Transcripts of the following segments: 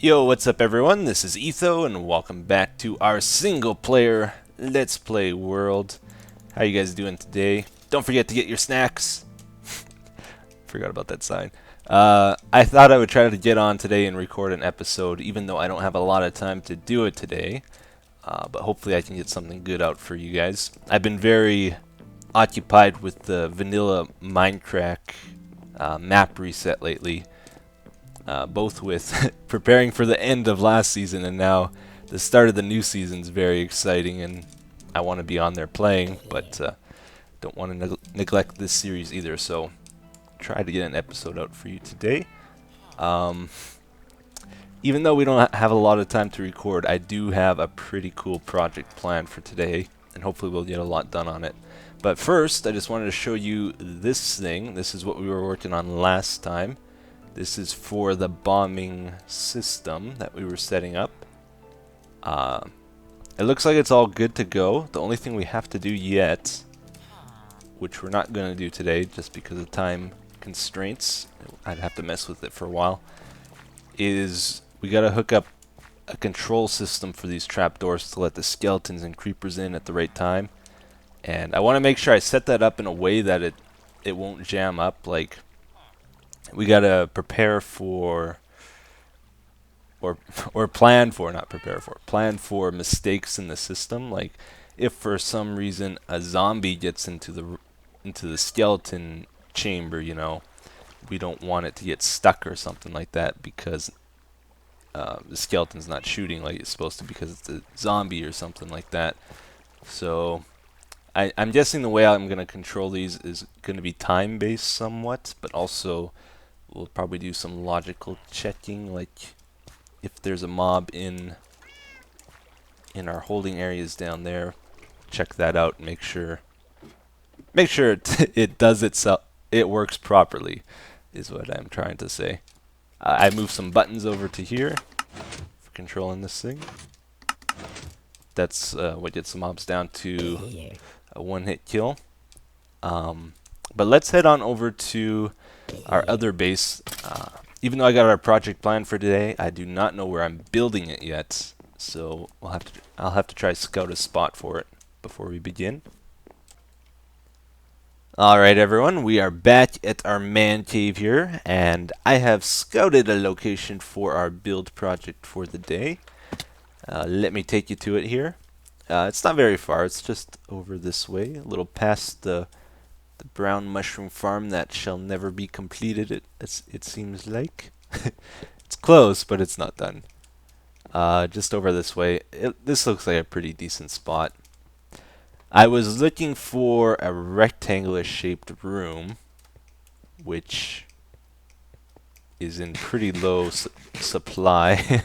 Yo, what's up everyone? This is Etho and welcome back to our single player Let's Play world. How you guys doing today? Don't forget to get your snacks. Forgot about that sign. I thought I would try to get on today and record an episode even though I don't have a lot of time to do it today. But hopefully I can get something good out for you guys. I've been very occupied with the vanilla Minecraft map reset lately. Both with preparing for the end of last season and now the start of the new season is very exciting, and I want to be on there playing, but don't want to neglect this series either, so try to get an episode out for you today. Even though we don't have a lot of time to record, I do have a pretty cool project planned for today, and hopefully we'll get a lot done on it. But first, I just wanted to show you this thing. This is what we were working on last time. This is for the bombing system that we were setting up. It looks like it's all good to go. The only thing we have to do yet, which we're not going to do today just because of time constraints, I'd have to mess with it for a while, is we got to hook up a control system for these trapdoors to let the skeletons and creepers in at the right time. And I want to make sure I set that up in a way that it won't jam up. Like, we gotta prepare for, or plan for, not prepare for, plan for mistakes in the system. Like, if for some reason a zombie gets into the skeleton chamber, you know, we don't want it to get stuck or something like that because the skeleton's not shooting like it's supposed to because it's a zombie or something like that. So I'm guessing the way I'm gonna control these is gonna be time-based somewhat, but also we'll probably do some logical checking, like if there's a mob in our holding areas down there, check that out and make sure it does itself, it works properly, is what I'm trying to say. I moved some buttons over to here for controlling this thing. That's what gets the mobs down to a one-hit kill. But let's head on over to our other base. Even though I got our project plan for today, I do not know where I'm building it yet, so I'll have to try to scout a spot for it before we begin. Alright everyone, we are back at our man cave here, and I have scouted a location for our build project for the day. Let me take you to it here. It's not very far, it's just over this way, a little past the brown mushroom farm that shall never be completed, it seems like. It's close, but it's not done. Just over this way. This looks like a pretty decent spot. I was looking for a rectangular shaped room, which is in pretty low supply.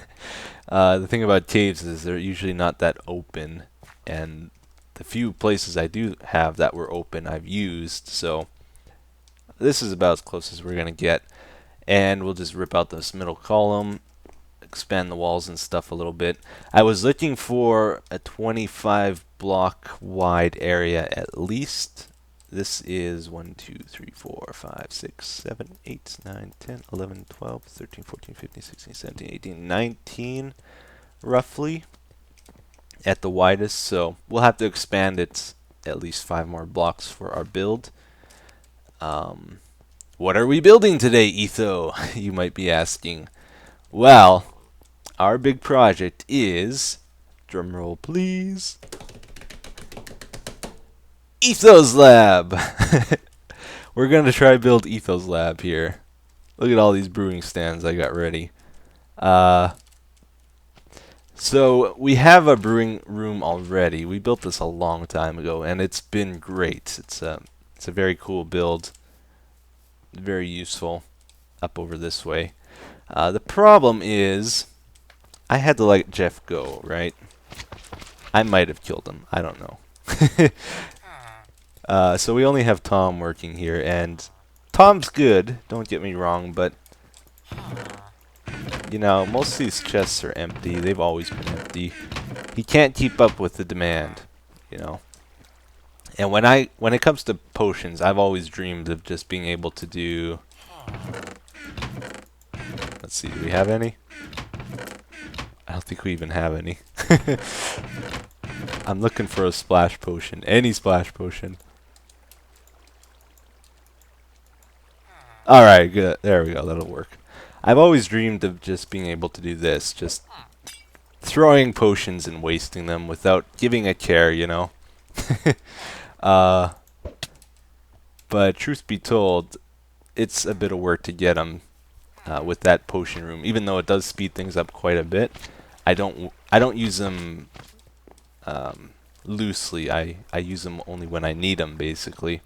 The thing about caves is they're usually not that open, and the few places I do have that were open I've used, so this is about as close as we're gonna get. And we'll just rip out this middle column, expand the walls and stuff a little bit. I was looking for a 25 block wide area at least. This is 1, 2, 3, 4, 5, 6, 7, 8, 9, 10, 11, 12, 13, 14, 15, 16, 17, 18, 19 roughly at the widest, so we'll have to expand it at least 5 more blocks for our build. What are we building today, Etho? You might be asking. Well, our big project is, drumroll please, EthosLab. We're going to try to build EthosLab here. Look at all these brewing stands I got ready. So we have a brewing room already. We built this a long time ago, and it's been great. It's a very cool build, very useful. Up over this way. The problem is, I had to let Jeff go, right? I might have killed him. I don't know. So we only have Tom working here, and Tom's good. Don't get me wrong, but you know, most of these chests are empty. They've always been empty. He can't keep up with the demand, you know. And when it comes to potions, I've always dreamed of just being able to do. Let's see, do we have any? don't think we even have any. I'm looking for a splash potion. Any splash potion. Alright, good. There we go. That'll work. I've always dreamed of just being able to do this. Just throwing potions and wasting them without giving a care, you know? uh, but truth be told, it's a bit of work to get them with that potion room. Even though it does speed things up quite a bit, I don't use them loosely. I use them only when I need them, basically.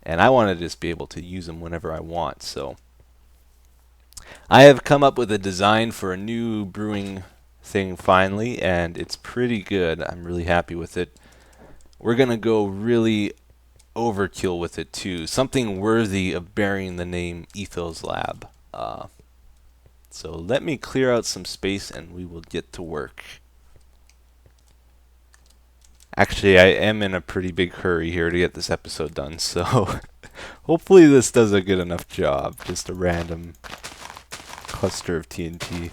And I want to just be able to use them whenever I want. So I have come up with a design for a new brewing thing finally, and it's pretty good. I'm really happy with it. We're gonna go really overkill with it too. Something worthy of bearing the name EthosLab. So let me clear out some space and we will get to work. Actually, I am in a pretty big hurry here to get this episode done, so hopefully this does a good enough job. Just a random cluster of TNT.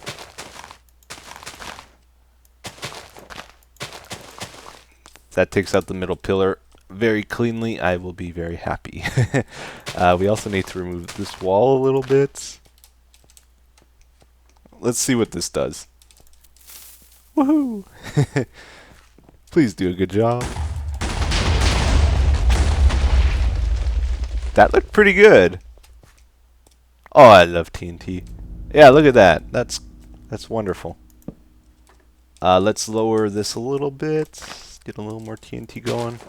If that takes out the middle pillar very cleanly, I will be very happy. We also need to remove this wall a little bit. Let's see what this does. Woohoo! Please do a good job. That looked pretty good. Oh, I love TNT. Yeah, look at that. That's wonderful. Let's lower this a little bit. Get a little more TNT going.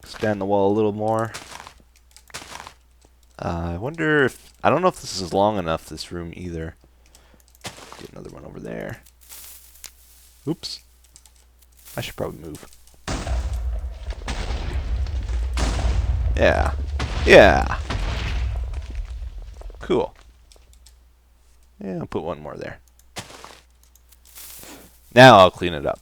Expand the wall a little more. I wonder if... I don't know if this is long enough, this room, either. Get another one over there. Oops. I should probably move. Yeah. Yeah. Cool. Yeah, I'll put one more there. Now I'll clean it up.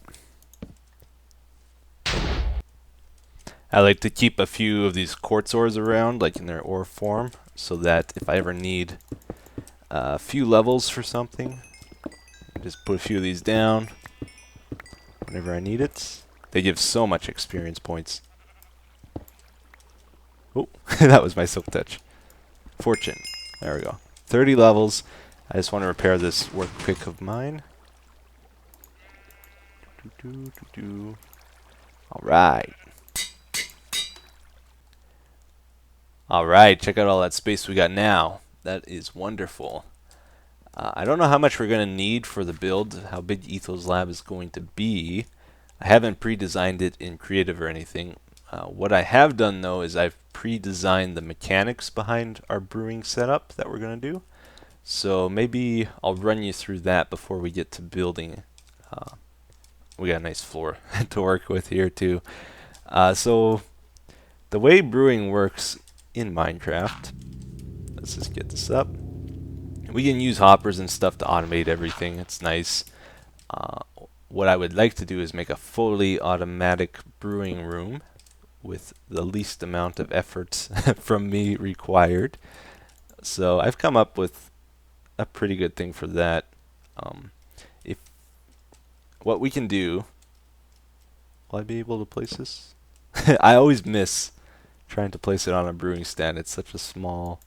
I like to keep a few of these quartz ores around, like in their ore form, so that if I ever need a few levels for something, just put a few of these down whenever I need it. They give so much experience points. Oh, that was my silk touch. Fortune. There we go. 30 levels. I just want to repair this work pick of mine. Alright. Alright, check out all that space we got now. That is wonderful. I don't know how much we're going to need for the build, how big EthosLab is going to be. I haven't pre-designed it in creative or anything. What I have done though is I've pre-designed the mechanics behind our brewing setup that we're going to do. So maybe I'll run you through that before we get to building. We got a nice floor to work with here too. So the way brewing works in Minecraft, let's just get this up. We can use hoppers and stuff to automate everything. It's nice. What I would like to do is make a fully automatic brewing room with the least amount of effort from me required. So I've come up with a pretty good thing for that. If what we can do, will I be able to place this? I always miss trying to place it on a brewing stand. It's such a small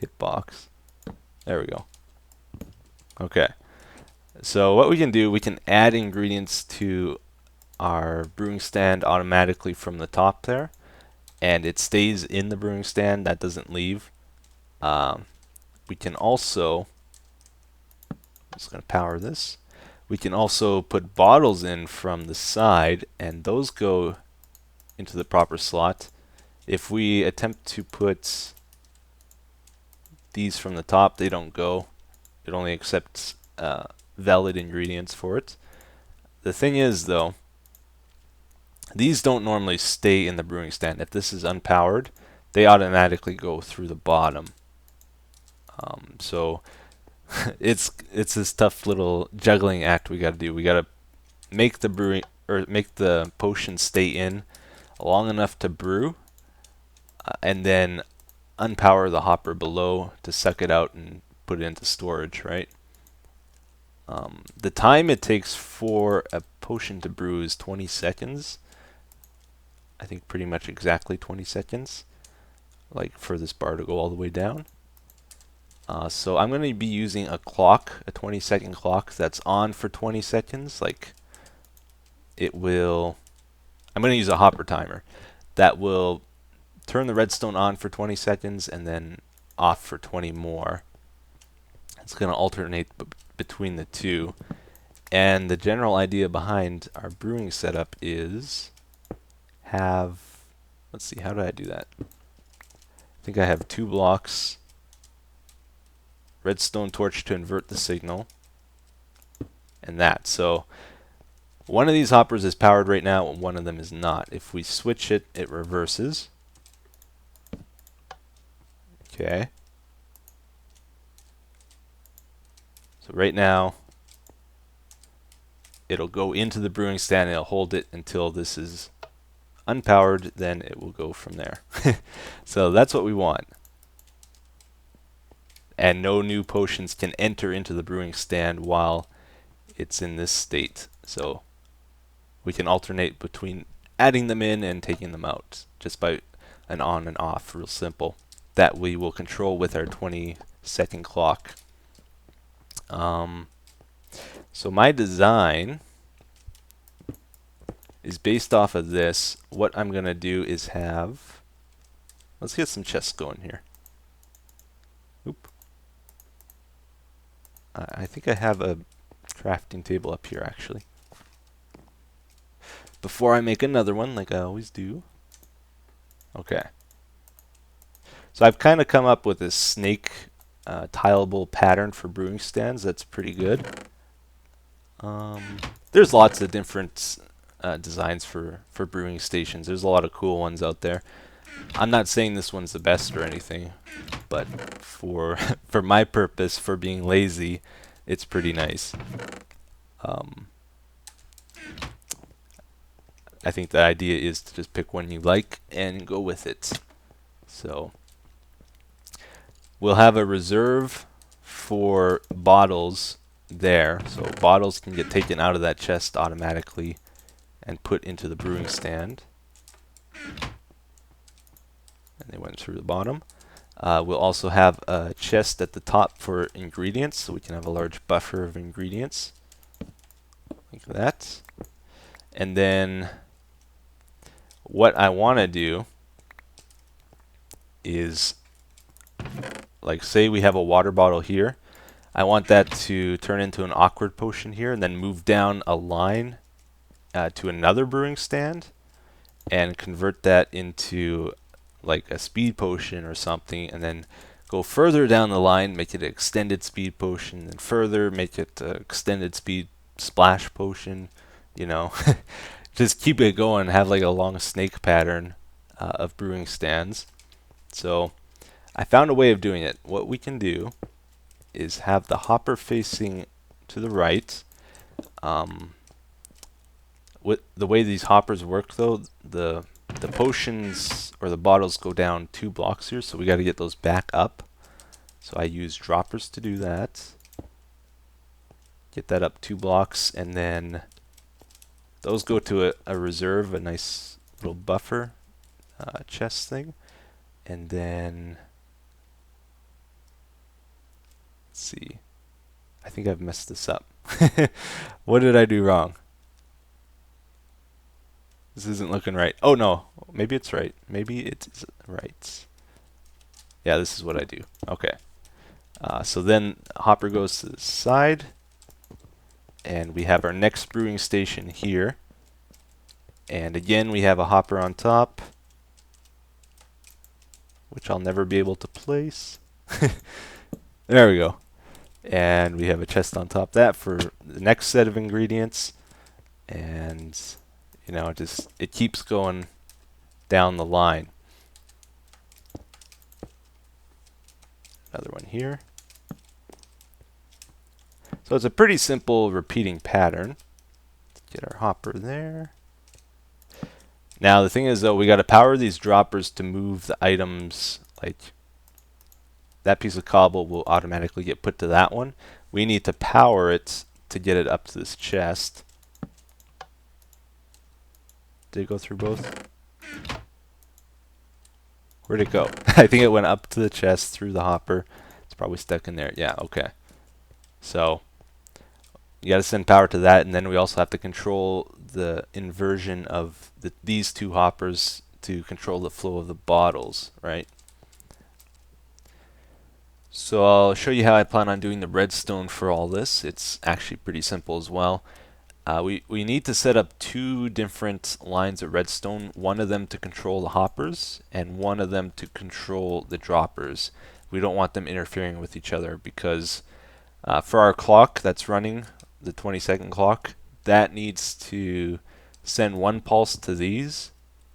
hitbox. There we go. Okay. So what we can do, we can add ingredients to our brewing stand automatically from the top there, and it stays in the brewing stand. That doesn't leave. We can also, I'm just going to power this. We can also put bottles in from the side, and those go into the proper slot. If we attempt to put these from the top, they don't go. It only accepts valid ingredients for it. The thing is though, these don't normally stay in the brewing stand. If this is unpowered, they automatically go through the bottom. So it's this tough little juggling act we got to do. We got to make the brewing or make the potion stay in long enough to brew, and then unpower the hopper below to suck it out and put it into storage, right? The time it takes for a potion to brew is 20 seconds. I think pretty much exactly 20 seconds, like for this bar to go all the way down. So I'm going to be using a clock, a 20-second clock that's on for 20 seconds. Like it will, I'm going to use a hopper timer that will turn the redstone on for 20 seconds and then off for 20 more. It's going to alternate between the two. And the general idea behind our brewing setup is have, let's see, how do I do that? I think I have 2 blocks, redstone torch to invert the signal, and that. So one of these hoppers is powered right now, and one of them is not. If we switch it, it reverses. Okay. So right now, it'll go into the brewing stand and it'll hold it until this is unpowered, then it will go from there. So that's what we want. And no new potions can enter into the brewing stand while it's in this state. So we can alternate between adding them in and taking them out just by an on and off, real simple. That we will control with our 20-second clock. So my design is based off of this. What I'm going to do is have, let's get some chests going here. Oop. I think I have a crafting table up here actually. Before I make another one, like I always do. Okay. So I've kind of come up with a snake tileable pattern for brewing stands that's pretty good. There's lots of different designs for brewing stations. There's a lot of cool ones out there. I'm not saying this one's the best or anything, but for for my purpose, for being lazy, it's pretty nice. I think the idea is to just pick one you like and go with it. So we'll have a reserve for bottles there, so bottles can get taken out of that chest automatically and put into the brewing stand. And they went through the bottom. We'll also have a chest at the top for ingredients, so we can have a large buffer of ingredients, like that. And then what I want to do is, like, say we have a water bottle here. I want that to turn into an awkward potion here and then move down a line to another brewing stand and convert that into like a speed potion or something, and then go further down the line, make it an extended speed potion, and further make it an extended speed splash potion, you know. Just keep it going, have like a long snake pattern of brewing stands. So I found a way of doing it. What we can do is have the hopper facing to the right. With the way these hoppers work though, the potions or the bottles go down 2 blocks here, so we got to get those back up. So I use droppers to do that. Get that up 2 blocks, and then those go to a reserve, a nice little buffer chest thing. And then, let's see, I think I've messed this up. What did I do wrong? This isn't looking right. Oh no, maybe it's right. Maybe it's right. Yeah, this is what I do. Okay. So then hopper goes to the side, and we have our next brewing station here. And again, we have a hopper on top, which I'll never be able to place. There we go. And we have a chest on top of that for the next set of ingredients. And you know, it keeps going down the line. Another one here. So it's a pretty simple repeating pattern. Let's get our hopper there. Now the thing is though, we got to power these droppers to move the items. Like that piece of cobble will automatically get put to that one. We need to power it to get it up to this chest. Did it go through both? Where'd it go? I think it went up to the chest through the hopper. It's probably stuck in there. Yeah, okay. So you got to send power to that, and then we also have to control the inversion of these two hoppers to control the flow of the bottles, right? So I'll show you how I plan on doing the redstone for all this. It's actually pretty simple as well. We need to set up two different lines of redstone, one of them to control the hoppers and one of them to control the droppers. We don't want them interfering with each other because for our clock that's running, the 20-second clock, that needs to send one pulse to these,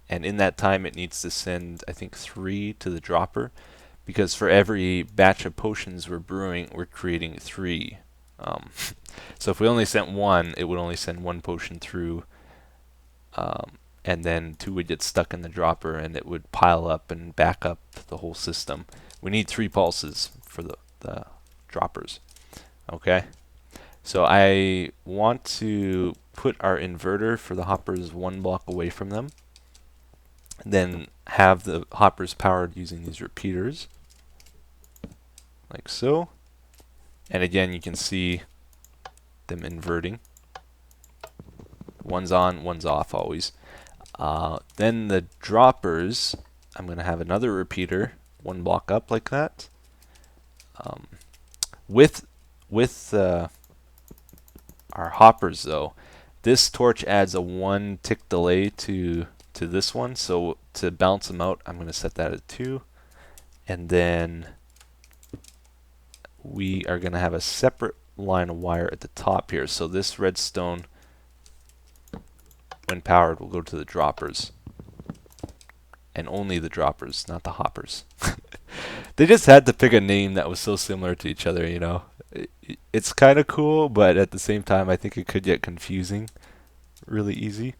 and in that time it needs to send, I think, 3 to the dropper, because for every batch of potions we're brewing, we're creating 3. So if we only sent 1, it would only send 1 potion through, and then 2 would get stuck in the dropper and it would pile up and back up the whole system. We need 3 pulses for the droppers. Okay, so I want to put our inverter for the hoppers 1 block away from them, then have the hoppers powered using these repeaters, like so. And again, you can see them inverting. One's on, one's off always. Then the droppers, I'm going to have another repeater 1 block up like that. With our hoppers though, this torch adds a 1 tick delay to this one, so to balance them out I'm going to set that at 2, and then we are going to have a separate line of wire at the top here, so this redstone when powered will go to the droppers, and only the droppers, not the hoppers. They just had to pick a name that was so similar to each other, you know. It's kind of cool, but at the same time I think it could get confusing really easy.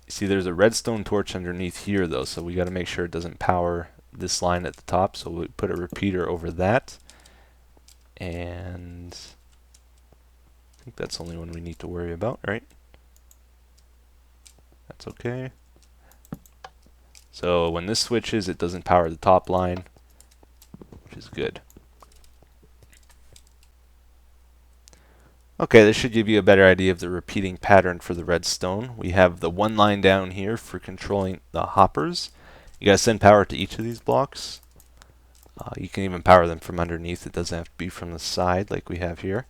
See, there's a redstone torch underneath here though, so we got to make sure it doesn't power this line at the top, so we put a repeater over that, and I think that's the only one we need to worry about, right? That's okay. So when this switches, it doesn't power the top line, which is good. Okay, this should give you a better idea of the repeating pattern for the redstone. We have the 1 line down here for controlling the hoppers. You gotta send power to each of these blocks. You can even power them from underneath. It doesn't have to be from the side like we have here.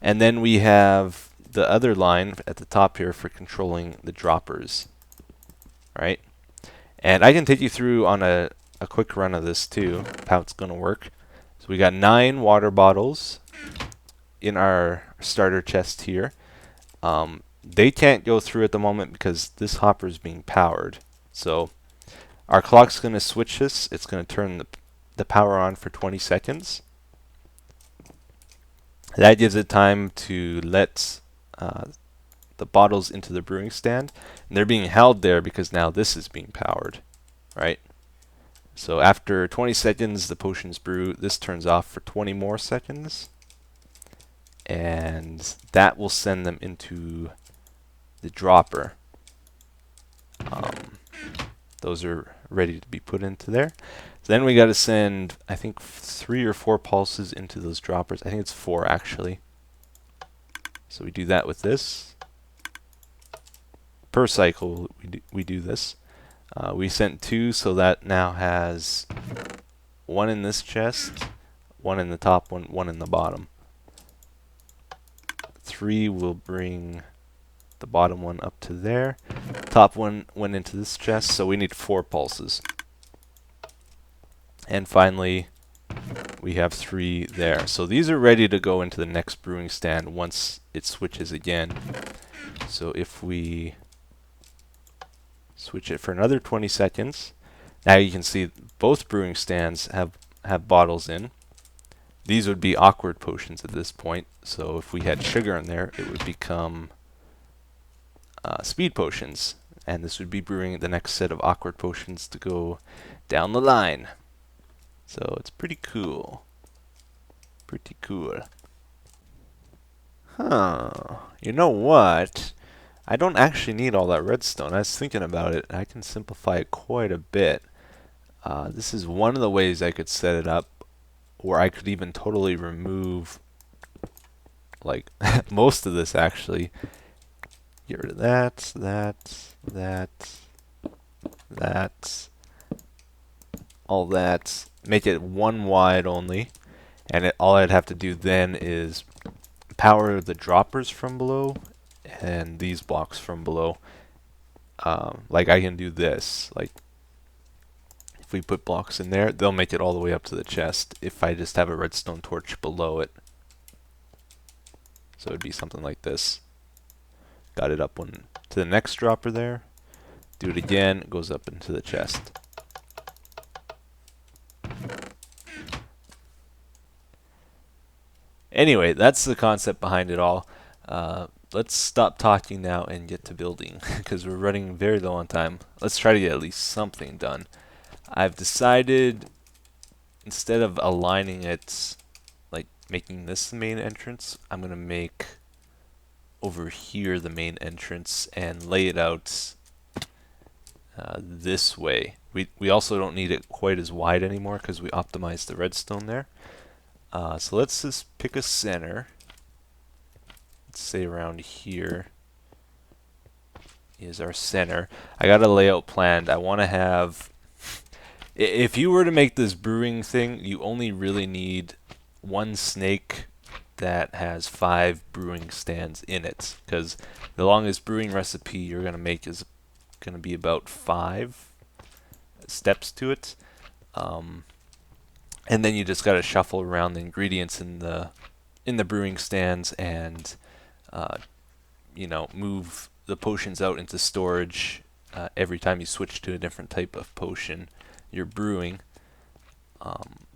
And then we have the other line at the top here for controlling the droppers. Right? And I can take you through on a quick run of this too, how it's going to work. So we got 9 water bottles in our starter chest here. They can't go through at the moment because this hopper is being powered. So our clock's going to switch this. It's going to turn the power on for 20 seconds. That gives it time to let the bottles into the brewing stand. And they're being held there because now this is being powered, right? So after 20 seconds, the potions brew. This turns off for 20 more seconds. And that will send them into the dropper. Those are ready to be put into there. So then we got to send, I think, 3 or 4 pulses into those droppers. I think it's 4 actually. So we do that with this. Per cycle, we do this. We sent 2, so that now has 1 in this chest, 1 in the top, 1 in the bottom. 3 will bring the bottom one up to there. Top one went into this chest, so we need 4 pulses. And finally, we have 3 there. So these are ready to go into the next brewing stand once it switches again. So if we switch it for another 20 seconds, now you can see both brewing stands have bottles in. These would be awkward potions at this point, so if we had sugar in there, it would become speed potions, and this would be brewing the next set of awkward potions to go down the line. So it's pretty cool. Pretty cool. Huh. You know what? I don't actually need all that redstone. I was thinking about it. I can simplify it quite a bit. This is one of the ways I could set it up, or I could even totally remove, like, most of this actually. Get rid of that, all that. Make it one wide only. And all I'd have to do then is power the droppers from below and these blocks from below. Like I can do this. Like if we put blocks in there, they'll make it all the way up to the chest if I just have a redstone torch below it. So it'd be something like this. Got it up one to the next dropper there. Do it again, it goes up into the chest. Anyway, that's the concept behind it all. Let's stop talking now and get to building because we're running very low on time. Let's try to get at least something done. I've decided instead of aligning it, like making this the main entrance, I'm going to make over here the main entrance and lay it out this way. We also don't need it quite as wide anymore because we optimized the redstone there. So let's just pick a center. Let's say around here is our center. I got a layout planned. I want to have, if you were to make this brewing thing, you only really need one snake that has 5 brewing stands in it, because the longest brewing recipe you're going to make is going to be about 5 steps to it. And then you just got to shuffle around the ingredients in the brewing stands and you know, move the potions out into storage every time you switch to a different type of potion you're brewing.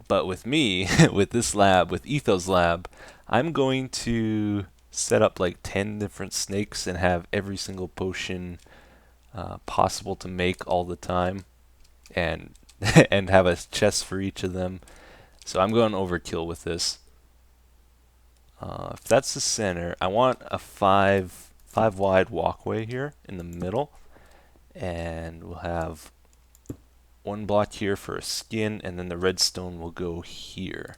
But with me, with this lab, with EthosLab, I'm going to set up like 10 different snakes and have every single potion possible to make all the time, and and have a chest for each of them. So I'm going overkill with this. If that's the center, I want a 5 wide walkway here in the middle, and we'll have one block here for a skin, and then the redstone will go here.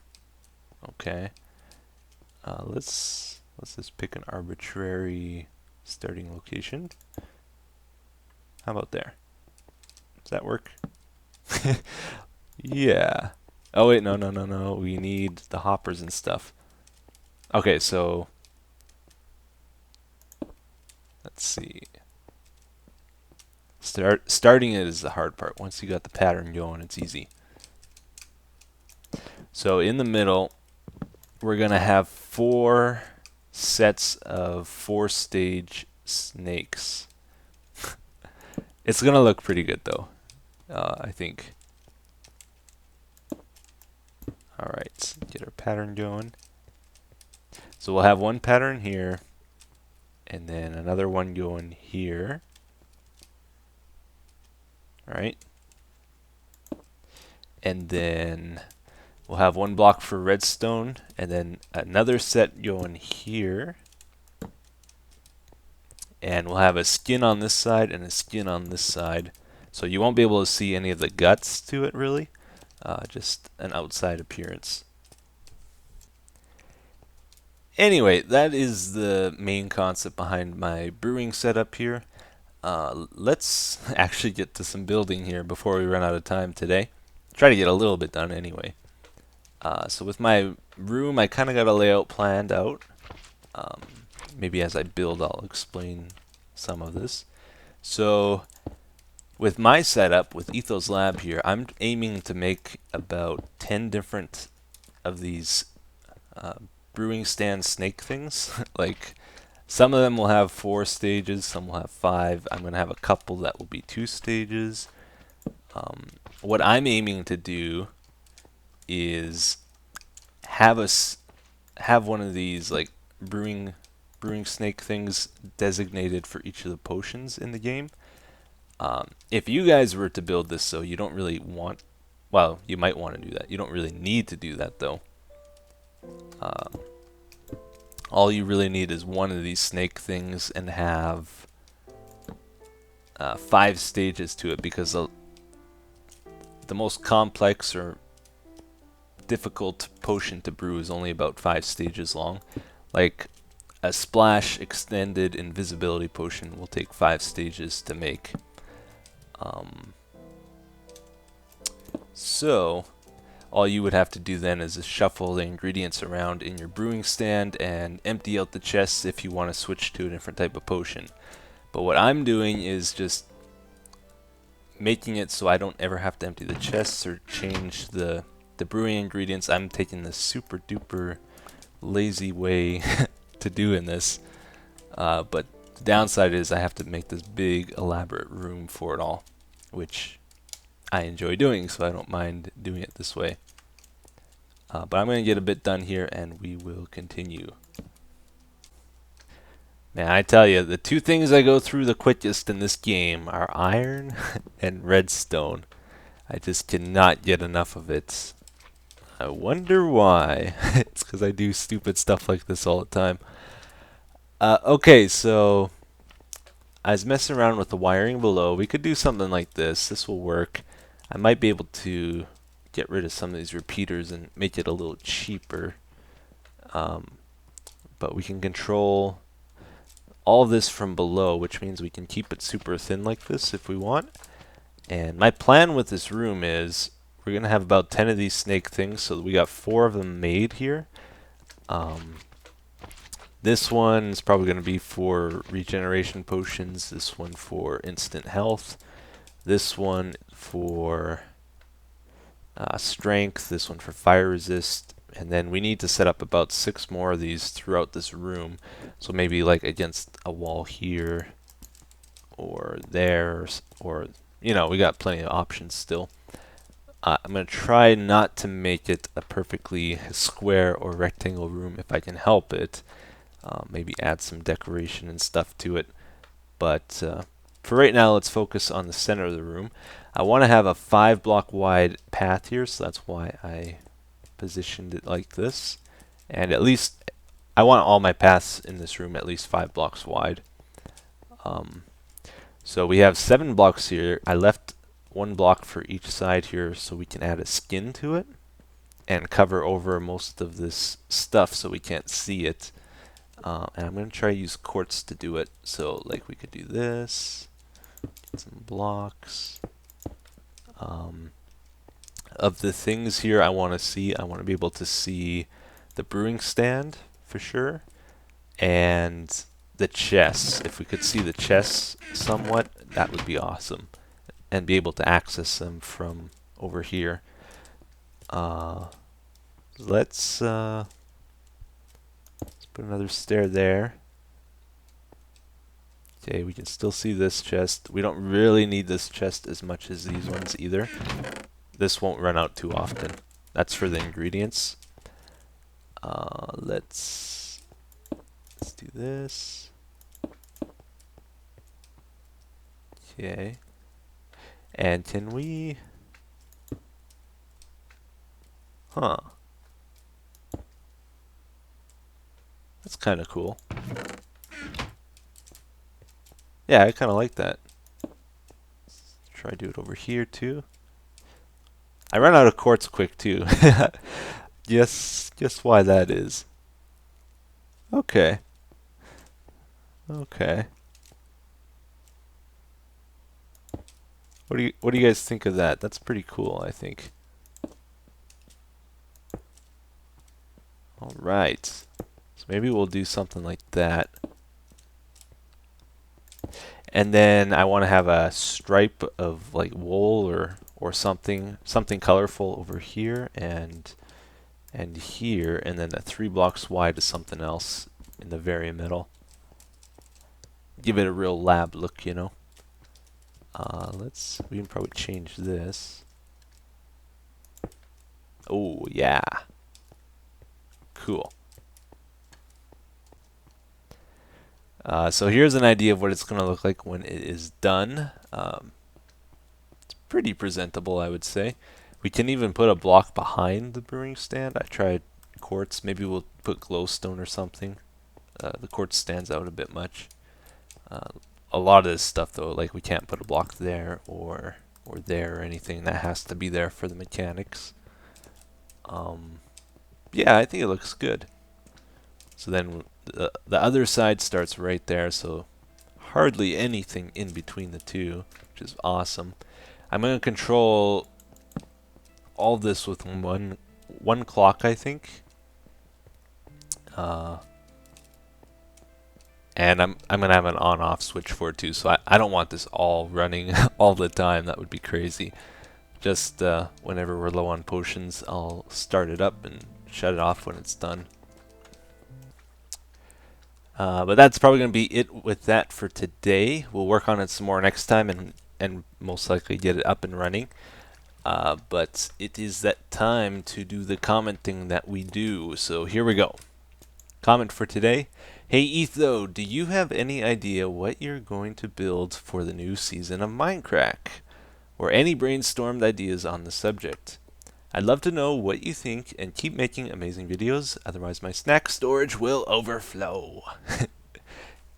Okay. Let's just pick an arbitrary starting location. How about there? Does that work? Yeah. Oh wait, no. We need the hoppers and stuff. Okay, so let's see. Starting it is the hard part. Once you got the pattern going, it's easy. So in the middle, we're gonna have 4 sets of 4-stage snakes. It's gonna look pretty good though, I think. Alright, get our pattern going. So we'll have one pattern here, and then another one going here. Alright. And then we'll have one block for redstone, and then another set going here. And we'll have a skin on this side and a skin on this side. So you won't be able to see any of the guts to it really. Just an outside appearance. Anyway, that is the main concept behind my brewing setup here. Let's actually get to some building here before we run out of time today. Try to get a little bit done anyway. So with my room, I kind of got a layout planned out. Maybe as I build, I'll explain some of this. So with my setup, with EthosLab here, I'm aiming to make about 10 different of these brewing stand snake things. Like some of them will have 4 stages, some will have 5. I'm going to have a couple that will be 2 stages. What I'm aiming to do is have one of these like brewing snake things designated for each of the potions in the game. If you guys were to build this, so you don't really want, well, you might want to do that. You don't really need to do that though. all you really need is one of these snake things and have 5 stages to it, because the most complex or difficult potion to brew is only about 5 stages long. Like a splash extended invisibility potion will take 5 stages to make. So all you would have to do then is just shuffle the ingredients around in your brewing stand and empty out the chests if you want to switch to a different type of potion. But what I'm doing is just making it so I don't ever have to empty the chests or change the brewing ingredients. I'm taking the super duper lazy way to doing this. But the downside is I have to make this big elaborate room for it all, which I enjoy doing, so I don't mind doing it this way. But I'm going to get a bit done here and we will continue. Man, I tell you, the 2 things I go through the quickest in this game are iron and redstone. I just cannot get enough of it. I wonder why. It's because I do stupid stuff like this all the time. Okay, so I was messing around with the wiring below. We could do something like this. This will work. I might be able to get rid of some of these repeaters and make it a little cheaper. But we can control all of this from below, which means we can keep it super thin like this if we want. And my plan with this room is we're going to have about 10 of these snake things, so we got 4 of them made here. This one is probably going to be for regeneration potions, this one for instant health, this one for strength, this one for fire resist, and then we need to set up about 6 more of these throughout this room. So maybe like against a wall here, or there, or, you know, we got plenty of options still. I'm going to try not to make it a perfectly square or rectangle room if I can help it. Maybe add some decoration and stuff to it. But for right now, let's focus on the center of the room. I want to have a 5-block wide path here, so that's why I positioned it like this. And at least I want all my paths in this room at least 5 blocks wide. So we have 7 blocks here. I left 1 block for each side here so we can add a skin to it and cover over most of this stuff so we can't see it. And I'm going to try to use quartz to do it. So like we could do this, get some blocks. Of the things here I want to see, I want to be able to see the brewing stand for sure, and the chests. If we could see the chests somewhat, that would be awesome, and be able to access them from over here. Let's put another stair there. Okay, we can still see this chest. We don't really need this chest as much as these ones either. This won't run out too often. That's for the ingredients. Let's do this. Okay. And can we... Huh. That's kind of cool. Yeah, I kind of like that. Let's try to do it over here too. I ran out of quartz quick too. Guess why that is. Okay. Okay. What do you guys think of that? That's pretty cool, I think. All right. So maybe we'll do something like that. And then I want to have a stripe of like wool or something colorful over here and here, and then 3 blocks wide is something else in the very middle. Give it a real lab look, you know. We can probably change this. Oh yeah, cool. So here's an idea of what it's going to look like when it is done. It's pretty presentable, I would say. We can even put a block behind the brewing stand. I tried quartz. Maybe we'll put glowstone or something. The quartz stands out a bit much. Uh, a lot of this stuff though, like we can't put a block there or there or anything. That has to be there for the mechanics. Yeah, I think it looks good. So then the other side starts right there, so hardly anything in between the two, which is awesome. I'm going to control all this with one clock, I think. And I'm gonna have an on-off switch for it too, so I don't want this all running all the time. That would be crazy. Just whenever we're low on potions, I'll start it up and shut it off when it's done. But that's probably gonna be it with that for today. We'll work on it some more next time and most likely get it up and running. But it is that time to do the commenting that we do. So here we go. Comment for today. Hey Etho, do you have any idea what you're going to build for the new season of Minecraft? Or any brainstormed ideas on the subject? I'd love to know what you think and keep making amazing videos, otherwise my snack storage will overflow.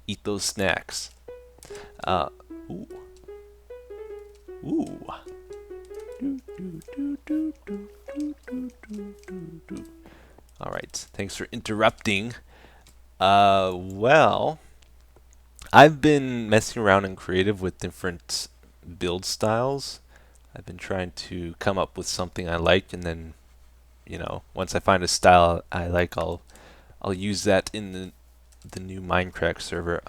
Eat those snacks. Ooh. Ooh. Alright, thanks for interrupting. Well, I've been messing around in creative with different build styles. I've been trying to come up with something I like, and then, you know, once I find a style I like, I'll use that in the new Minecraft server.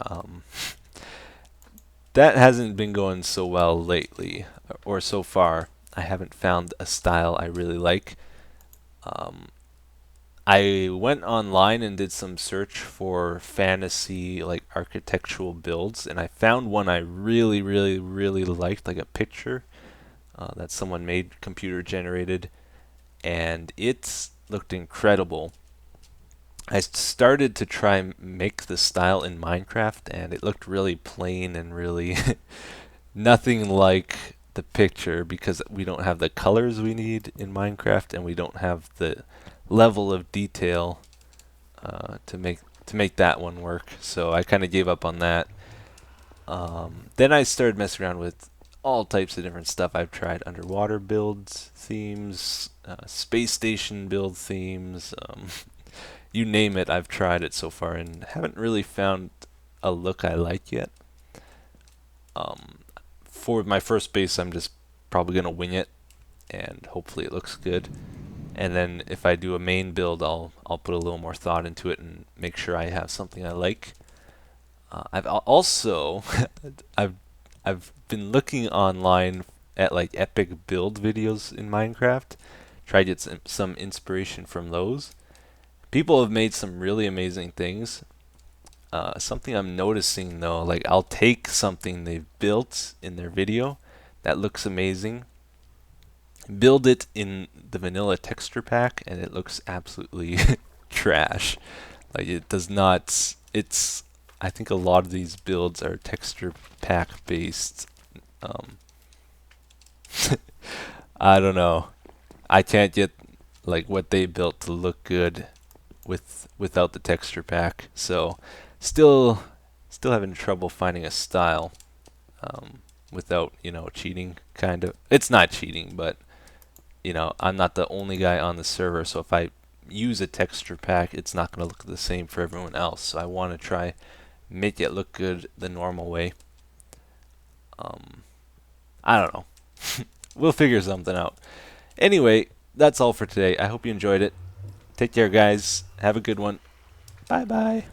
That hasn't been going so well lately, or so far. I haven't found a style I really like. I went online and did some search for fantasy, like architectural builds, and I found one I really liked, like a picture that someone made, computer generated, and it looked incredible. I started to try and make the style in Minecraft, and it looked really plain and really nothing like the picture, because we don't have the colors we need in Minecraft, and we don't have the level of detail to make that one work. So I kind of gave up on that. Then I started messing around with all types of different stuff. I've tried underwater builds, themes, space station build themes, you name it, I've tried it so far and haven't really found a look I like yet. For my first base, I'm just probably going to wing it, and hopefully it looks good. And then if I do a main build, I'll put a little more thought into it and make sure I have something I like. I've also I've been looking online at like epic build videos in Minecraft. Try to get some inspiration from those. People have made some really amazing things. Something I'm noticing though, like I'll take something they've built in their video that looks amazing, build it in the vanilla texture pack, and it looks absolutely trash. Like it does not. It's. I think a lot of these builds are texture pack based. I don't know. I can't get like what they built to look good without the texture pack. So still having trouble finding a style without, you know, cheating. Kind of. It's not cheating, but you know, I'm not the only guy on the server, so if I use a texture pack, it's not going to look the same for everyone else. So I want to try make it look good the normal way. I don't know. We'll figure something out. Anyway, that's all for today. I hope you enjoyed it. Take care, guys. Have a good one. Bye-bye.